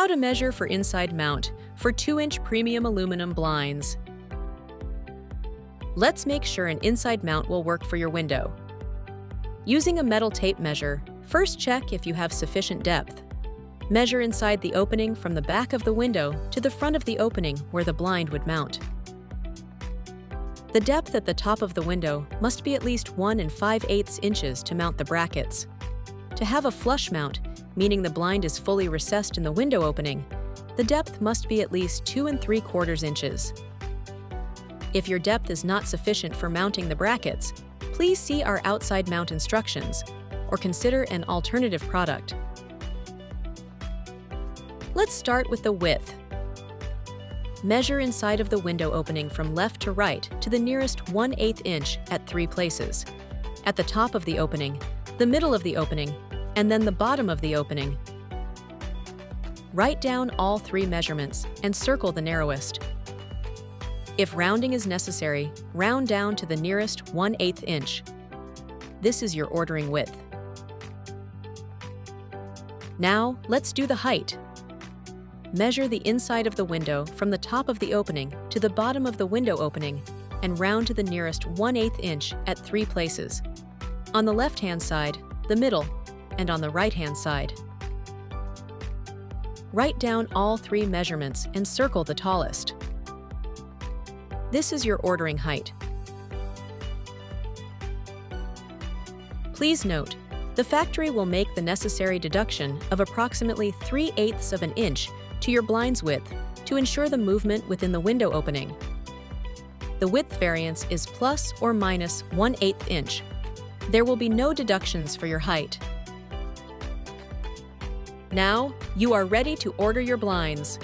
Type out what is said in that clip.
How to measure for inside mount for 2-inch premium aluminum blinds. Let's make sure an inside mount will work for your window. Using a metal tape measure, first check if you have sufficient depth. Measure inside the opening from the back of the window to the front of the opening where the blind would mount. The depth at the top of the window must be at least 1 5/8 inches to mount the brackets. To have a flush mount, meaning the blind is fully recessed in the window opening, the depth must be at least 2 3/4 inches. If your depth is not sufficient for mounting the brackets, please see our outside mount instructions or consider an alternative product. Let's start with the width. Measure inside of the window opening from left to right to the nearest 1/8 inch at 3 places. At the top of the opening, the middle of the opening, and then the bottom of the opening. Write down all 3 measurements and circle the narrowest. If rounding is necessary, round down to the nearest 1/8 inch. This is your ordering width. Now, let's do the height. Measure the inside of the window from the top of the opening to the bottom of the window opening and round to the nearest 1/8 inch at 3 places. On the left-hand side, the middle, and on the right-hand side. Write down all 3 measurements and circle the tallest. This is your ordering height. Please note, the factory will make the necessary deduction of approximately 3/8 of an inch to your blind's width to ensure the movement within the window opening. The width variance is plus or minus 1/8 inch. There will be no deductions for your height. Now, you are ready to order your blinds.